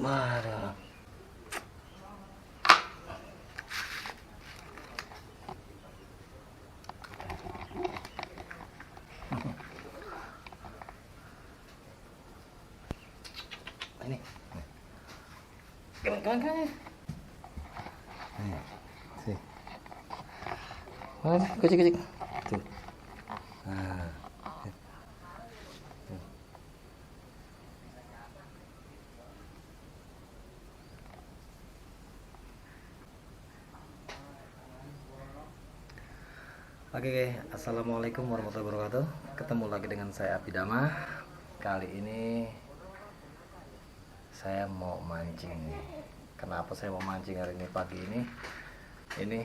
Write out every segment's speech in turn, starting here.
Waduh. Ini. Kawan-kawan. Sih. Mana kucing-kucing. Tuh. Nah. Oke, assalamualaikum warahmatullahi wabarakatuh. Ketemu lagi dengan saya Abidama. Kali ini saya mau mancing nih. Kenapa saya mau mancing hari ini pagi ini? Ini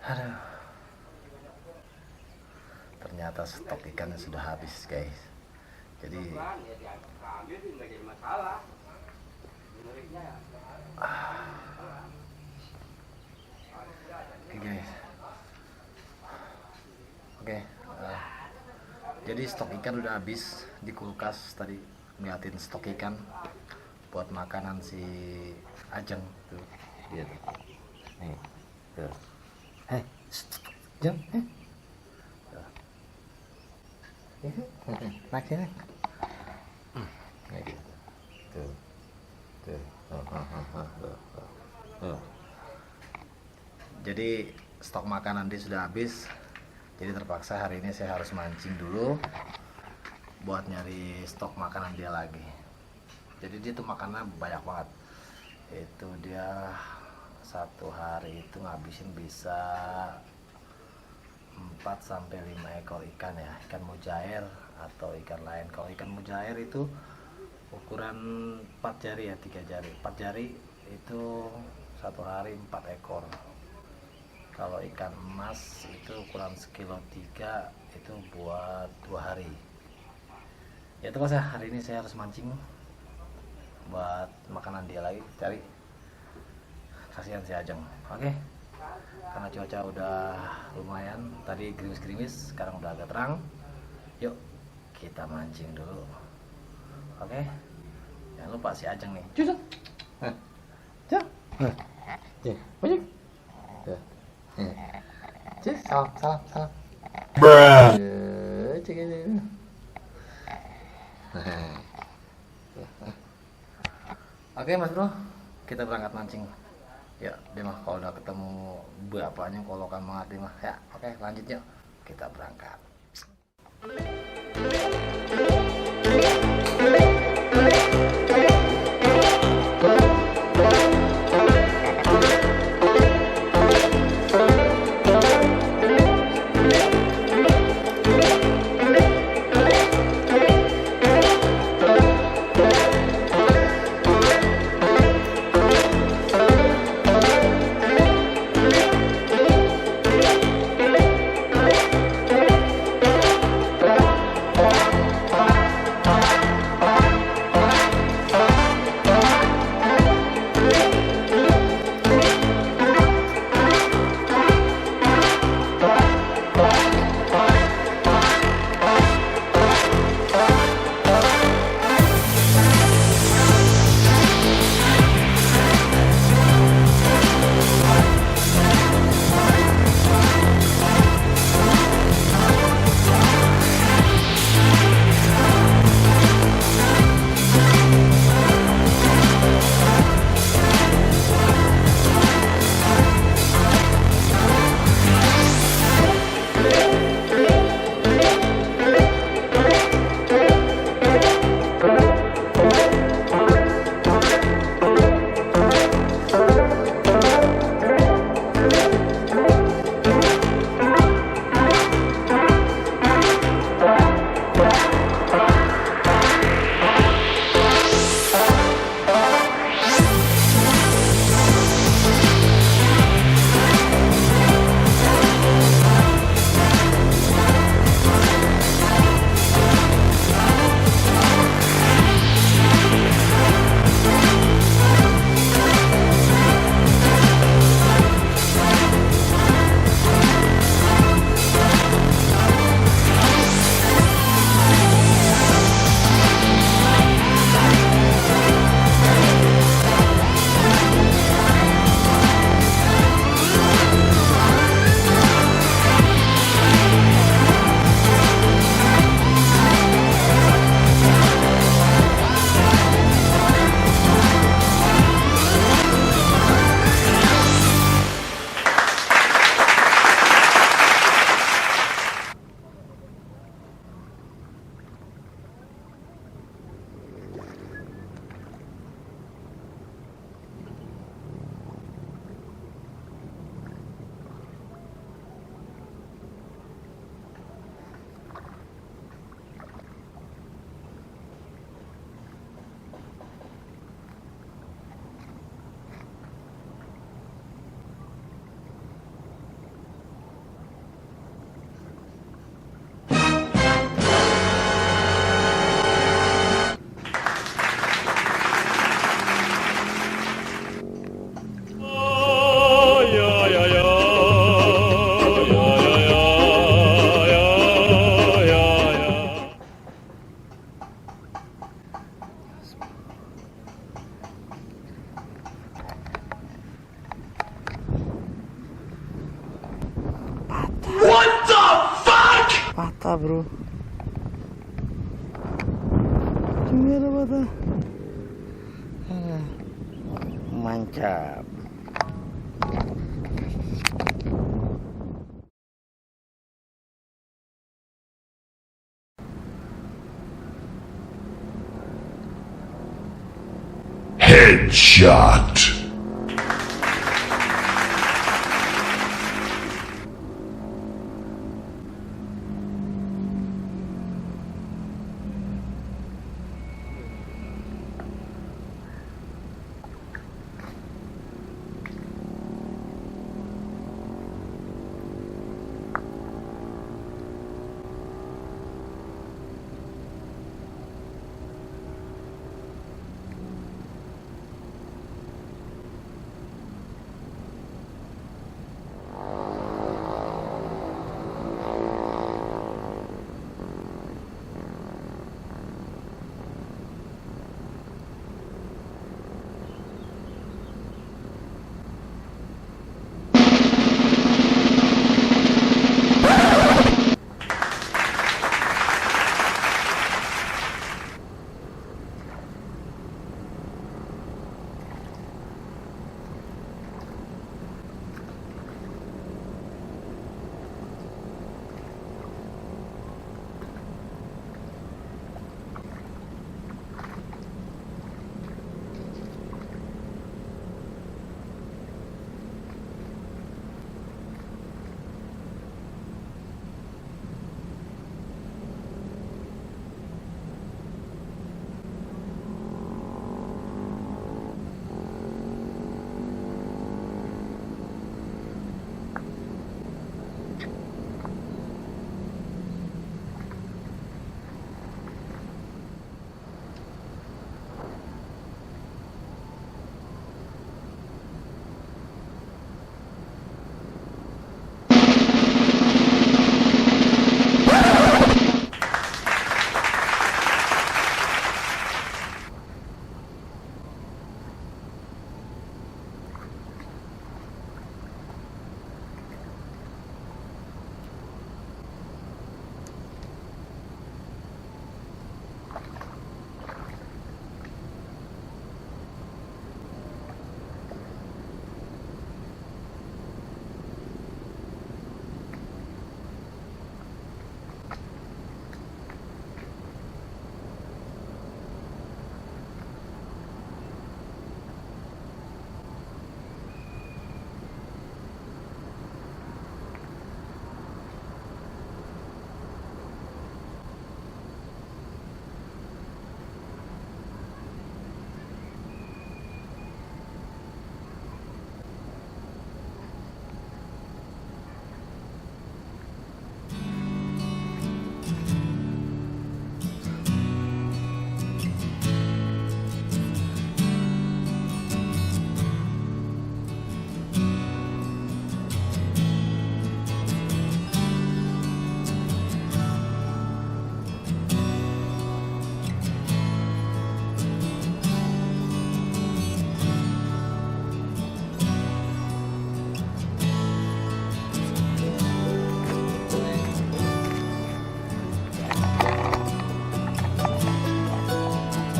aduh. Ternyata stok ikannya sudah habis, guys. Jadi oke guys. Oke. Jadi stok ikan udah habis di kulkas tadi, ngeliatin stok ikan buat makanan si Ajeng tuh. Lihat. Nih. Tuh. Hei, Jeng, naik sini. Kayak gitu. Tuh. Tuh. Jadi stok makanan dia sudah habis. Jadi terpaksa hari ini saya harus mancing dulu buat nyari stok makanan dia lagi. Jadi dia tuh makannya banyak banget. Itu dia satu hari itu ngabisin bisa 4-5 ekor ikan ya, ikan mujair atau ikan lain. Kalau ikan mujair itu ukuran 4 jari ya, 3 jari. 4 jari itu satu hari 4 ekor. Kalau ikan emas itu ukuran 1,3 kilo itu buat 2 hari. Ya itu ya, hari ini saya harus mancing buat makanan dia lagi, cari. Kasihan si Ajeng. Oke. Karena cuaca udah lumayan, tadi gerimis-gerimis, sekarang udah agak terang. Yuk, kita mancing dulu. Oke. Jangan lupa si Ajeng nih. Cus. Cus. Cus. Cus, salam. Bruh. Oke, Mas Bro. Kita berangkat mancing. Ya, dia mah kalau udah ketemu bapaknya kolokan banget dia mah. Ya, oke, lanjut yuk. Kita berangkat. patah bro. Cumi ada patah. Mantap. Headshot.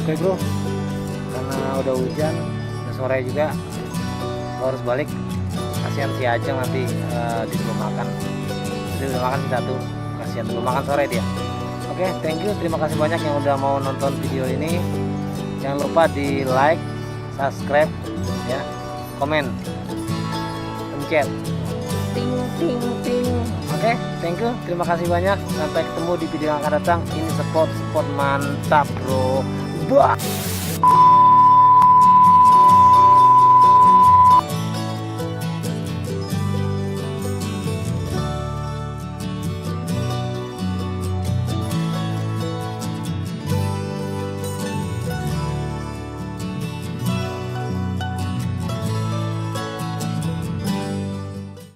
Oke bro, karena udah hujan, udah sore juga, gua harus balik. Kasihan si Ajeng nanti disuruh makan. Jadi udah makan satu, kasihan dulu makan sore dia. Oke, thank you, terima kasih banyak yang udah mau nonton video ini. Jangan lupa di like, subscribe, ya, komen, pencet, ting ting ting. Oke, thank you, terima kasih banyak. Sampai ketemu di video yang akan datang. Ini spot mantap bro. Wah.